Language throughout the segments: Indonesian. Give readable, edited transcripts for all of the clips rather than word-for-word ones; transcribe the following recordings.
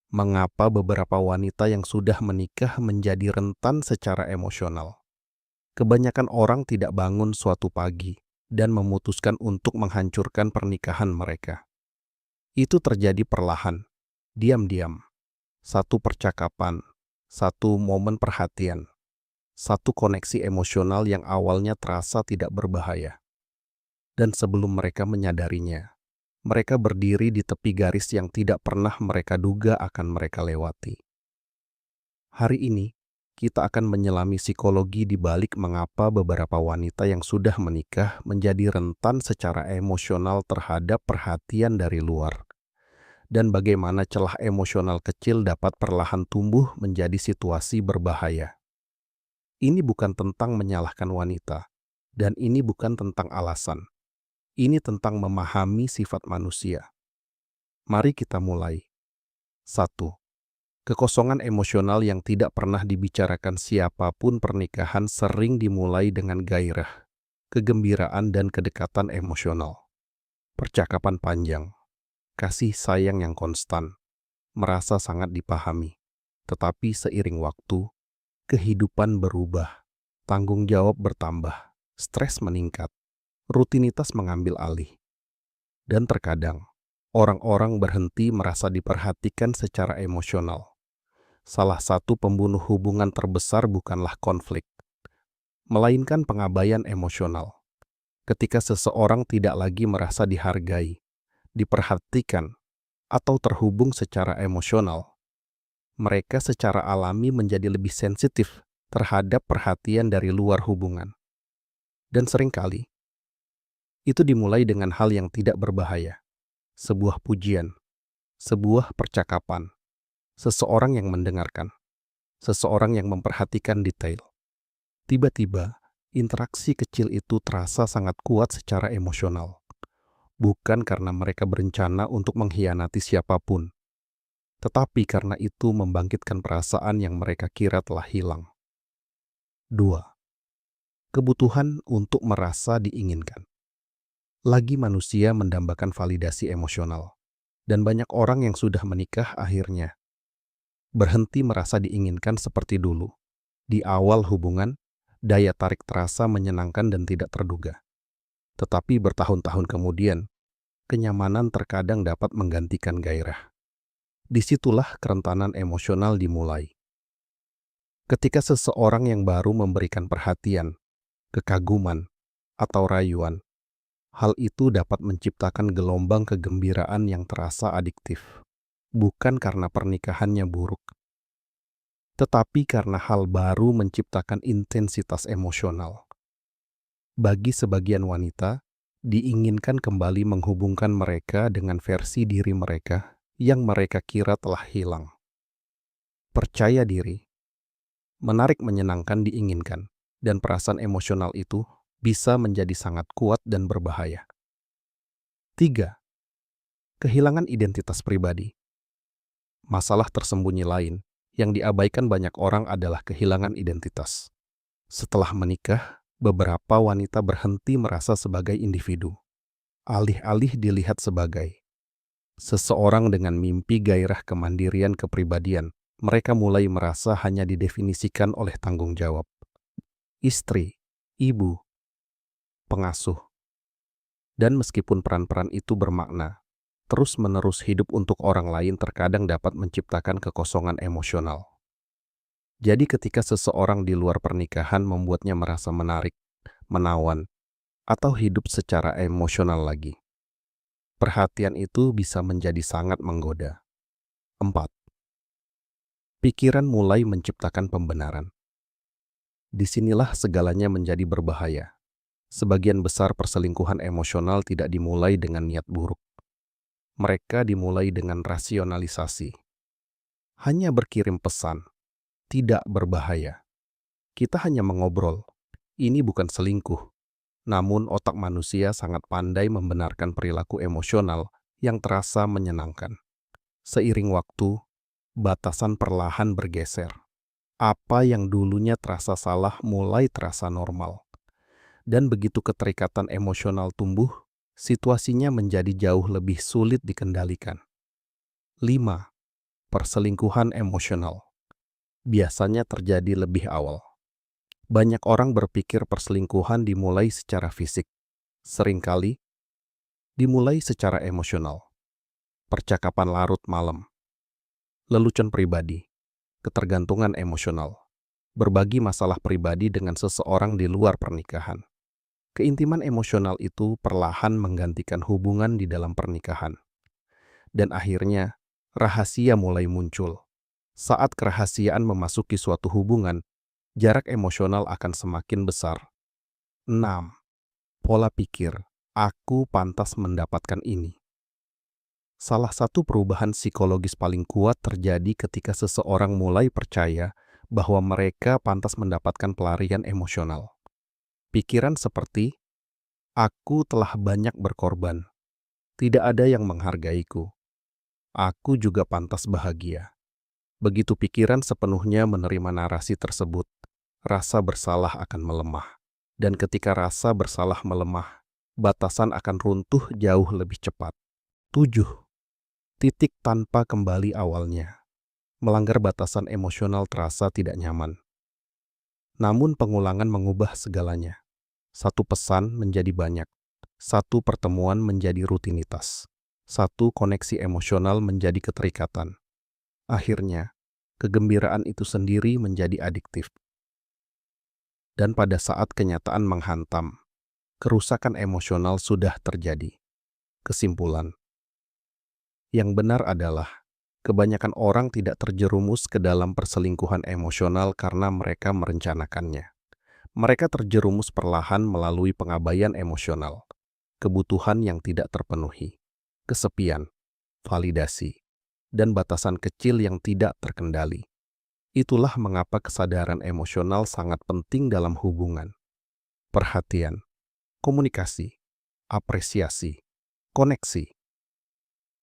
Mengapa beberapa wanita yang sudah menikah menjadi rentan secara emosional? Kebanyakan orang tidak bangun suatu pagi dan memutuskan untuk menghancurkan pernikahan mereka. Itu terjadi perlahan, diam-diam. Satu percakapan, satu momen perhatian, satu koneksi emosional yang awalnya terasa tidak berbahaya. Dan sebelum mereka menyadarinya, mereka berdiri di tepi garis yang tidak pernah mereka duga akan mereka lewati. Hari ini, kita akan menyelami psikologi di balik mengapa beberapa wanita yang sudah menikah menjadi rentan secara emosional terhadap perhatian dari luar, dan bagaimana celah emosional kecil dapat perlahan tumbuh menjadi situasi berbahaya. Ini bukan tentang menyalahkan wanita, dan ini bukan tentang alasan. Ini tentang memahami sifat manusia. Mari kita mulai. 1. Kekosongan emosional yang tidak pernah dibicarakan siapapun. Pernikahan sering dimulai dengan gairah, kegembiraan, dan kedekatan emosional. Percakapan panjang, kasih sayang yang konstan, merasa sangat dipahami. Tetapi seiring waktu, kehidupan berubah, tanggung jawab bertambah, stres meningkat, rutinitas mengambil alih. Dan terkadang, orang-orang berhenti merasa diperhatikan secara emosional. Salah satu pembunuh hubungan terbesar bukanlah konflik, melainkan pengabaian emosional. Ketika seseorang tidak lagi merasa dihargai, diperhatikan, atau terhubung secara emosional, mereka secara alami menjadi lebih sensitif terhadap perhatian dari luar hubungan. Dan seringkali, itu dimulai dengan hal yang tidak berbahaya. Sebuah pujian, sebuah percakapan, seseorang yang mendengarkan, seseorang yang memperhatikan detail. Tiba-tiba, interaksi kecil itu terasa sangat kuat secara emosional. Bukan karena mereka berencana untuk mengkhianati siapapun, tetapi karena itu membangkitkan perasaan yang mereka kira telah hilang. 2. Kebutuhan untuk merasa diinginkan. Lagi manusia mendambakan validasi emosional, dan banyak orang yang sudah menikah akhirnya berhenti merasa diinginkan seperti dulu. Di awal hubungan, daya tarik terasa menyenangkan dan tidak terduga. Tetapi bertahun-tahun kemudian, kenyamanan terkadang dapat menggantikan gairah. Disitulah kerentanan emosional dimulai. Ketika seseorang yang baru memberikan perhatian, kekaguman, atau rayuan, hal itu dapat menciptakan gelombang kegembiraan yang terasa adiktif. Bukan karena pernikahannya buruk, tetapi karena hal baru menciptakan intensitas emosional. Bagi sebagian wanita, diinginkan kembali menghubungkan mereka dengan versi diri mereka yang mereka kira telah hilang. Percaya diri, menarik, menyenangkan, diinginkan, dan perasaan emosional itu bisa menjadi sangat kuat dan berbahaya. 3. Kehilangan identitas pribadi. Masalah tersembunyi lain yang diabaikan banyak orang adalah kehilangan identitas. Setelah menikah, beberapa wanita berhenti merasa sebagai individu. Alih-alih dilihat sebagai seseorang dengan mimpi gairah kemandirian kepribadian, mereka mulai merasa hanya didefinisikan oleh tanggung jawab. Istri, ibu, pengasuh. Dan meskipun peran-peran itu bermakna, terus-menerus hidup untuk orang lain terkadang dapat menciptakan kekosongan emosional. Jadi ketika seseorang di luar pernikahan membuatnya merasa menarik, menawan, atau hidup secara emosional lagi, perhatian itu bisa menjadi sangat menggoda. 4. Pikiran mulai menciptakan pembenaran. Disinilah segalanya menjadi berbahaya. Sebagian besar perselingkuhan emosional tidak dimulai dengan niat buruk. Mereka dimulai dengan rasionalisasi. Hanya berkirim pesan, tidak berbahaya. Kita hanya mengobrol. Ini bukan selingkuh. Namun otak manusia sangat pandai membenarkan perilaku emosional yang terasa menyenangkan. Seiring waktu, batasan perlahan bergeser. Apa yang dulunya terasa salah mulai terasa normal. Dan begitu keterikatan emosional tumbuh, situasinya menjadi jauh lebih sulit dikendalikan. 5. perselingkuhan emosional biasanya terjadi lebih awal. Banyak orang berpikir perselingkuhan dimulai secara fisik. Seringkali dimulai secara emosional. Percakapan larut malam, lelucon pribadi, ketergantungan emosional, berbagi masalah pribadi dengan seseorang di luar pernikahan. Keintiman emosional itu perlahan menggantikan hubungan di dalam pernikahan. Dan akhirnya, rahasia mulai muncul. Saat kerahasiaan memasuki suatu hubungan, jarak emosional akan semakin besar. 6. Pola pikir, aku pantas mendapatkan ini. Salah satu perubahan psikologis paling kuat terjadi ketika seseorang mulai percaya bahwa mereka pantas mendapatkan pelarian emosional. Pikiran seperti, aku telah banyak berkorban, tidak ada yang menghargaiku, aku juga pantas bahagia. Begitu pikiran sepenuhnya menerima narasi tersebut, rasa bersalah akan melemah. Dan ketika rasa bersalah melemah, batasan akan runtuh jauh lebih cepat. 7. Titik tanpa kembali awalnya. Melanggar batasan emosional terasa tidak nyaman. Namun pengulangan mengubah segalanya. Satu pesan menjadi banyak. Satu pertemuan menjadi rutinitas. Satu koneksi emosional menjadi keterikatan. Akhirnya, kegembiraan itu sendiri menjadi adiktif. Dan pada saat kenyataan menghantam, kerusakan emosional sudah terjadi. Kesimpulan, yang benar adalah kebanyakan orang tidak terjerumus ke dalam perselingkuhan emosional karena mereka merencanakannya. Mereka terjerumus perlahan melalui pengabaian emosional, kebutuhan yang tidak terpenuhi, kesepian, validasi, dan batasan kecil yang tidak terkendali. Itulah mengapa kesadaran emosional sangat penting dalam hubungan. Perhatian, komunikasi, apresiasi, koneksi.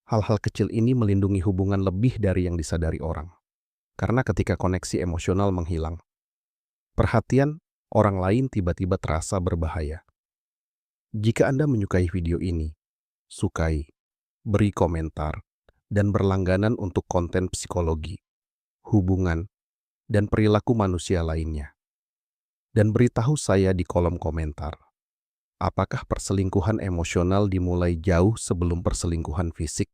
Hal-hal kecil ini melindungi hubungan lebih dari yang disadari orang. Karena ketika koneksi emosional menghilang, perhatian orang lain tiba-tiba terasa berbahaya. Jika Anda menyukai video ini, sukai, beri komentar, dan berlangganan untuk konten psikologi, hubungan, dan perilaku manusia lainnya. Dan beritahu saya di kolom komentar, apakah perselingkuhan emosional dimulai jauh sebelum perselingkuhan fisik?